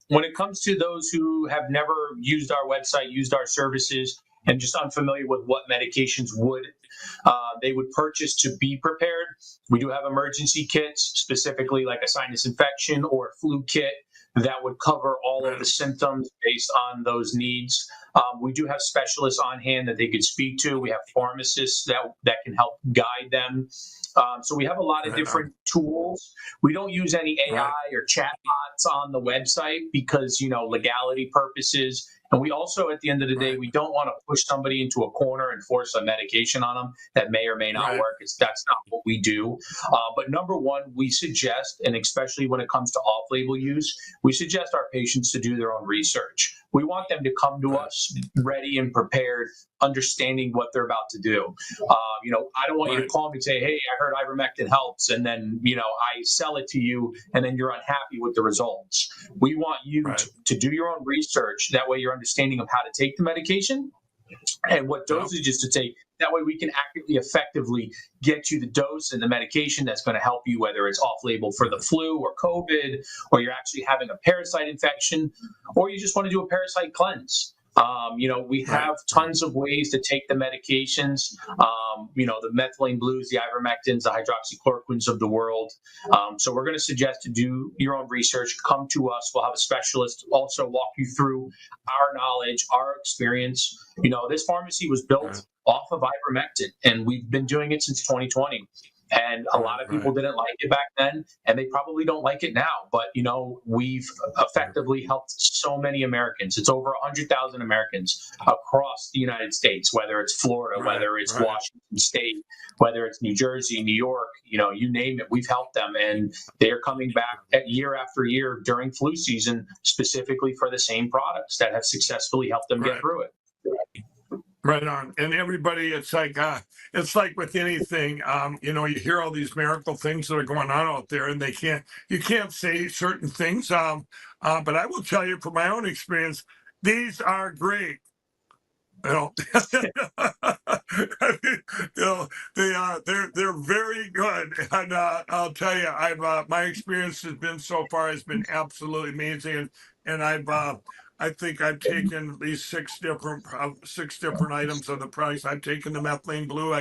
when it comes to those who have never used our website, used our services, and just unfamiliar with what medications they would purchase to be prepared, we do have emergency kits, specifically like a sinus infection or a flu kit that would cover all of the symptoms based on those needs. We do have specialists on hand that they could speak to. We have pharmacists that can help guide them. So we have a lot of different tools. We don't use any AI or chat bots on the website because, legality purposes. And we also, at the end of the day, we don't want to push somebody into a corner and force a medication on them that may or may not work. That's not what we do. But number one, we suggest, and especially when it comes to off-label use, we suggest our patients to do their own research. We want them to come to us ready and prepared, understanding what they're about to do. I don't want you to call me and say, hey, I heard ivermectin helps, and then, I sell it to you, and then you're unhappy with the results. We want you to do your own research. That way your understanding of how to take the medication and what dosages to take. That way we can accurately, effectively get you the dose and the medication that's going to help you, whether it's off-label for the flu or COVID, or you're actually having a parasite infection, or you just want to do a parasite cleanse. We have tons of ways to take the medications, the methylene blues, the ivermectins, the hydroxychloroquines of the world. So we're going to suggest to do your own research. Come to us. We'll have a specialist also walk you through our knowledge, our experience. This pharmacy was built off of ivermectin, and we've been doing it since 2020. And a lot of people didn't like it back then, and they probably don't like it now. But, we've effectively helped so many Americans. It's over 100,000 Americans across the United States, whether it's Florida, whether it's Washington State, whether it's New Jersey, New York, you name it. We've helped them, and they're coming back year after year during flu season, specifically for the same products that have successfully helped them get through it. Right on. And everybody, it's like with anything, you hear all these miracle things that are going on out there, and you can't say certain things. But I will tell you from my own experience, these are great. They're very good, and I'll tell you, my experience has been so far has been absolutely amazing, and I've I think I've taken at least six different items of the price. I've taken the methylene blue.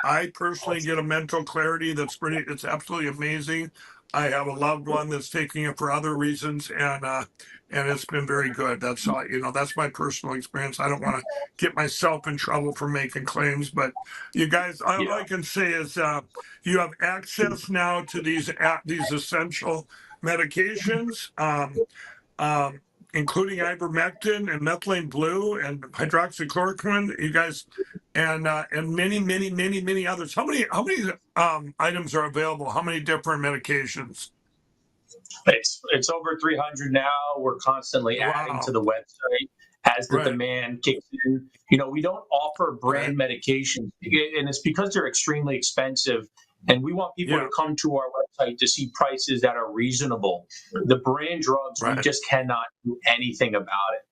I personally get a mental clarity it's absolutely amazing. I have a loved one that's taking it for other reasons, and it's been very good. That's all, that's my personal experience. I don't want to get myself in trouble for making claims, but you guys, all I can say is you have access now to these essential medications, including ivermectin and methylene blue and hydroxychloroquine. You guys, and many others. How many items are available? How many different medications? It's over 300 now. We're constantly adding to the website as the demand kicks in. We don't offer brand medications, and it's because they're extremely expensive. And we want people to come to our website to see prices that are reasonable. The brand drugs, we just cannot do anything about it.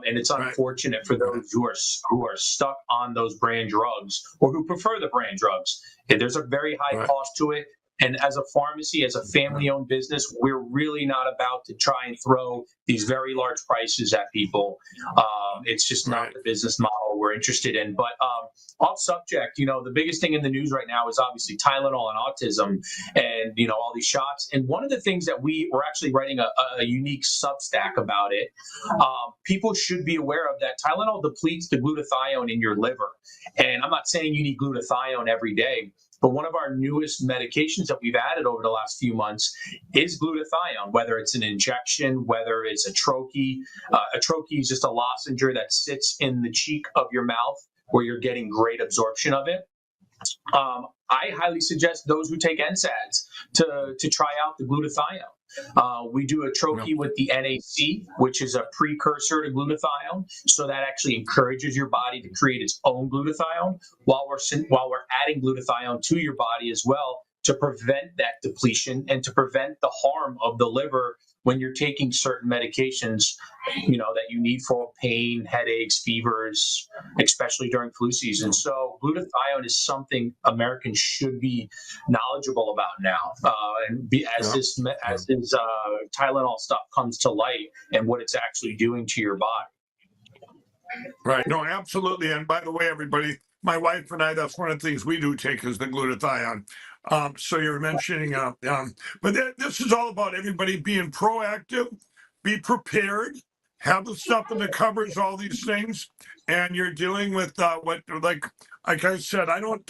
And it's unfortunate for those who are stuck on those brand drugs or who prefer the brand drugs. And there's a very high cost to it. And as a pharmacy, as a family-owned business, we're really not about to try and throw these very large prices at people. It's just not the business model we're interested in. But off subject, the biggest thing in the news right now is obviously Tylenol and autism and, all these shots. And one of the things that we're actually writing a unique Substack about it. People should be aware of that. Tylenol depletes the glutathione in your liver. And I'm not saying you need glutathione every day, but one of our newest medications that we've added over the last few months is glutathione, whether it's an injection, whether it's a troche. A troche is just a lozenge that sits in the cheek of your mouth where you're getting great absorption of it. I highly suggest those who take NSAIDs to try out the glutathione. We do a troche with the NAC, which is a precursor to glutathione, so that actually encourages your body to create its own glutathione while we're adding glutathione to your body as well to prevent that depletion and to prevent the harm of the liver when you're taking certain medications, that you need for pain, headaches, fevers, especially during flu season. So glutathione is something Americans should be knowledgeable about now. As this Tylenol stuff comes to light and what it's actually doing to your body. Right. No, absolutely. And by the way, everybody, my wife and I, that's one of the things we do take is the glutathione. So you're mentioning, but this is all about everybody being proactive, be prepared, have the stuff that covers all these things, and you're dealing with like I said, I'm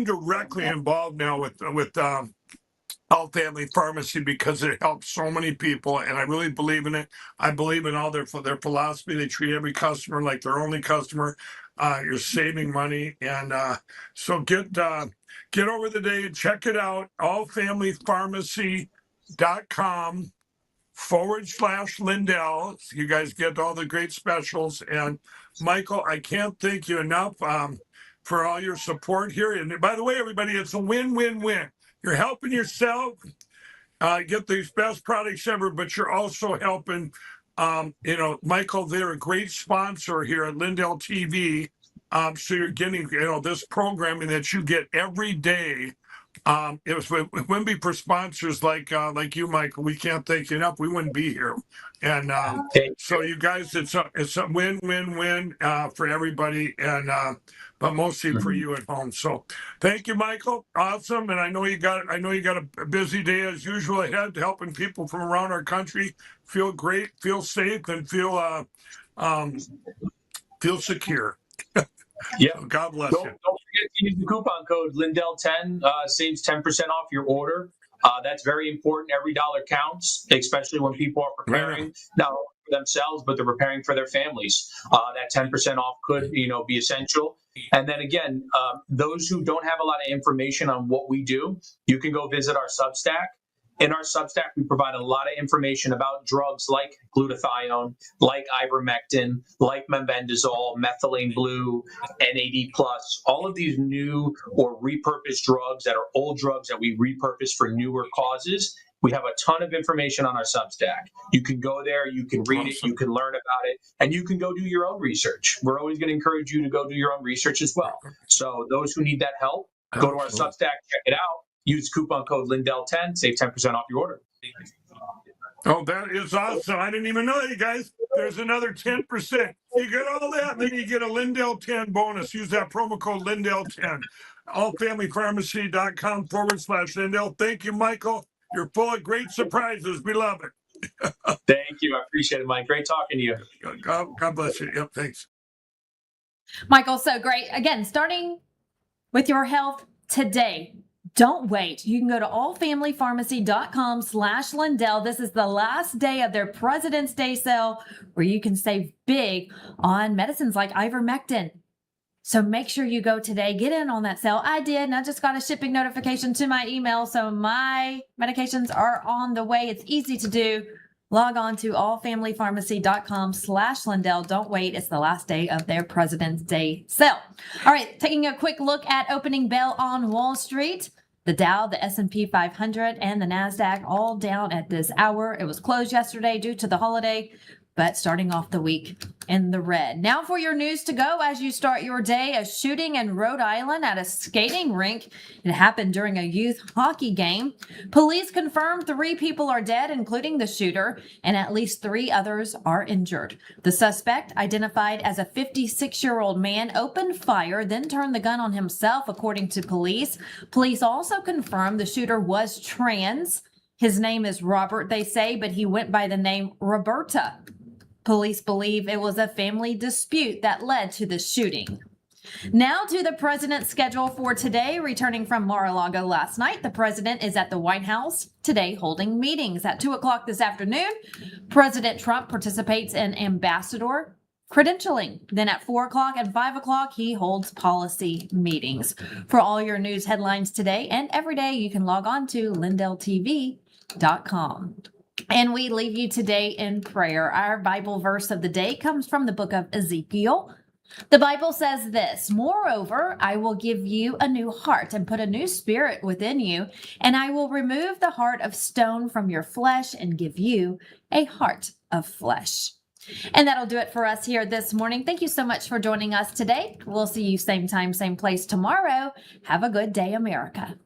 directly involved now with Health Family Pharmacy because it helps so many people, and I really believe in it. I believe in all their philosophy. They treat every customer like their only customer. You're saving money, and so get over the day and check it out. allfamilypharmacy.com/Lindell. You guys get all the great specials. And Michael, I can't thank you enough for all your support here. And by the way, everybody, it's a win-win-win. You're helping yourself get these best products ever, but you're also helping, Michael, they're a great sponsor here at LINDELLTV. So you're getting, this programming that you get every day. If it wouldn't be for sponsors like you, Michael, we can't thank you enough. We wouldn't be here. And so you guys, it's a win-win-win for everybody, and but mostly for you at home. So thank you, Michael. Awesome. And I know you got a busy day as usual ahead, helping people from around our country feel great, feel safe, and feel secure. Yeah. So God bless you. Don't forget to use the coupon code Lindell10. Saves 10% off your order. That's very important. Every dollar counts, especially when people are preparing not only for themselves, but they're preparing for their families. That 10% off could, be essential. And then again, those who don't have a lot of information on what we do, you can go visit our Substack. In our Substack, we provide a lot of information about drugs like glutathione, like ivermectin, like mebendazole, methylene blue, NAD+, all of these new or repurposed drugs that are old drugs that we repurpose for newer causes. We have a ton of information on our Substack. You can go there, you can read it, you can learn about it, and you can go do your own research. We're always going to encourage you to go do your own research as well. So those who need that help, go to our Substack, check it out. Use coupon code Lindell10, save 10% off your order. Oh, that is awesome. I didn't even know that, you guys. There's another 10%. You get all that, then you get a Lindell 10 bonus. Use that promo code Lindell 10. allfamilypharmacy.com/Lindell. Thank you, Michael. You're full of great surprises. We love it. Thank you. I appreciate it, Mike. Great talking to you. God bless you. Yep, thanks. Michael, so great. Again, starting with your health today. Don't wait. You can go to allfamilypharmacy.com/Lindell. This is the last day of their President's Day sale where you can save big on medicines like ivermectin. So make sure you go today. Get in on that sale. I did, and I just got a shipping notification to my email. So my medications are on the way. It's easy to do. Log on to allfamilypharmacy.com/Lindell. Don't wait. It's the last day of their President's Day sale. All right, taking a quick look at opening bell on Wall Street. The Dow, the S&P 500, and the NASDAQ all down at this hour. It was closed yesterday due to the holiday, but starting off the week in the red. Now for your news to go as you start your day. A shooting in Rhode Island at a skating rink. It happened during a youth hockey game. Police confirmed 3 people are dead, including the shooter, and at least 3 others are injured. The suspect, identified as a 56-year-old man, opened fire, then turned the gun on himself, according to police. Police also confirmed the shooter was trans. His name is Robert, they say, but he went by the name Roberta. Police believe it was a family dispute that led to the shooting. Now to the president's schedule for today. Returning from Mar-a-Lago last night, the president is at the White House today holding meetings. At 2 o'clock this afternoon, President Trump participates in ambassador credentialing. Then at 4 o'clock and 5 o'clock, he holds policy meetings. For all your news headlines today and every day, you can log on to LINDELLTV.com. And we leave you today in prayer. Our Bible verse of the day comes from the book of Ezekiel. The Bible says this: "Moreover, I will give you a new heart and put a new spirit within you, and I will remove the heart of stone from your flesh and give you a heart of flesh." And that'll do it for us here this morning. Thank you so much for joining us today. We'll see you same time, same place tomorrow. Have a good day, America.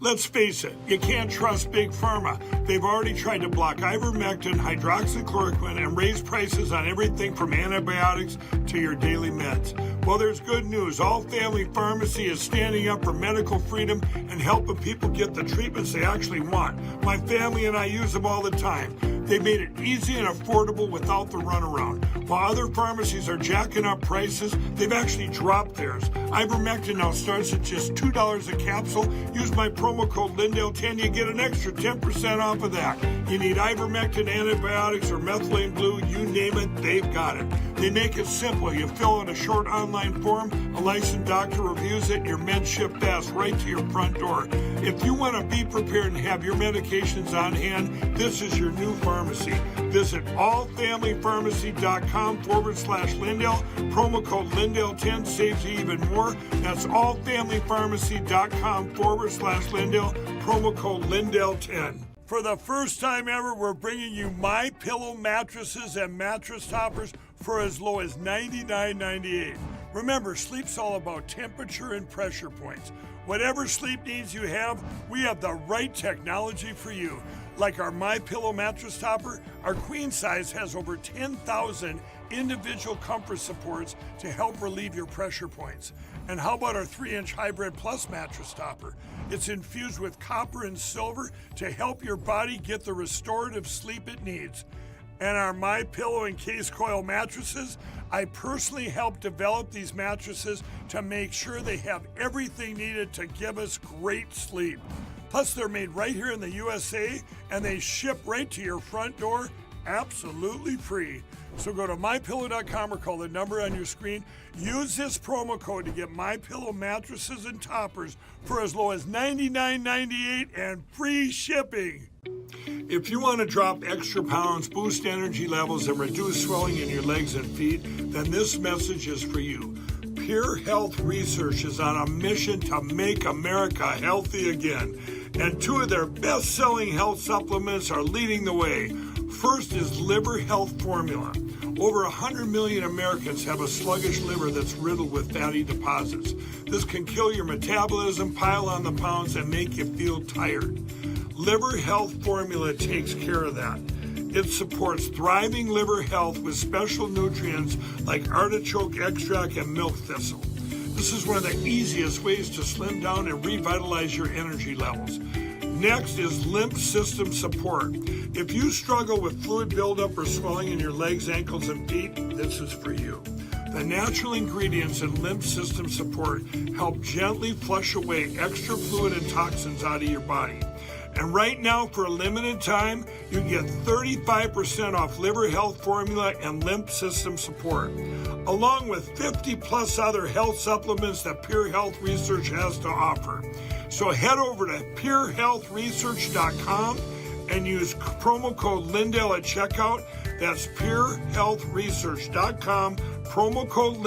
Let's face it, you can't trust Big Pharma. They've already tried to block ivermectin, hydroxychloroquine, and raise prices on everything from antibiotics to your daily meds. Well, there's good news. All Family Pharmacy is standing up for medical freedom and helping people get the treatments they actually want. My family and I use them all the time. They made it easy and affordable without the runaround. While other pharmacies are jacking up prices, they've actually dropped theirs. Ivermectin now starts at just $2 a capsule. Use my promo code Lindell10, you get an extra 10% off of that. You need ivermectin, antibiotics, or methylene blue, you name it, they've got it. They make it simple. You fill out a short online form, a licensed doctor reviews it, and your meds ship fast right to your front door. If you want to be prepared and have your medications on hand, this is your new pharmacy. Visit allfamilypharmacy.com/Lindell. Promo code Lindell10 saves you even more. That's allfamilypharmacy.com/Lindell. Promo code Lindell10. For the first time ever, we're bringing you My Pillow mattresses and mattress toppers for as low as $99.98. Remember, sleep's all about temperature and pressure points. Whatever sleep needs you have, we have the right technology for you. Like our My Pillow mattress topper, our queen size has over 10,000 individual comfort supports to help relieve your pressure points. And how about our 3-inch Hybrid Plus mattress topper? It's infused with copper and silver to help your body get the restorative sleep it needs. And our My Pillow and Case Coil mattresses, I personally helped develop these mattresses to make sure they have everything needed to give us great sleep. Plus, they're made right here in the USA, and they ship right to your front door absolutely free. So go to MyPillow.com or call the number on your screen. Use this promo code to get MyPillow mattresses and toppers for as low as $99.98 and free shipping. If you want to drop extra pounds, boost energy levels, and reduce swelling in your legs and feet, then this message is for you. Pure Health Research is on a mission to make America healthy again. And 2 of their best-selling health supplements are leading the way. First is Liver Health Formula. Over 100 million Americans have a sluggish liver that's riddled with fatty deposits. This can kill your metabolism, pile on the pounds, and make you feel tired. Liver Health Formula takes care of that. It supports thriving liver health with special nutrients like artichoke extract and milk thistle. This is one of the easiest ways to slim down and revitalize your energy levels. Next is lymph system support. If you struggle with fluid buildup or swelling in your legs, ankles, and feet, this is for you. The natural ingredients in lymph system support help gently flush away extra fluid and toxins out of your body. And right now, for a limited time, you get 35% off Liver Health Formula and Lymph System Support, along with 50 plus other health supplements that Pure Health Research has to offer. So head over to purehealthresearch.com and use promo code Lindell at checkout. That's purehealthresearch.com, promo code Lindell.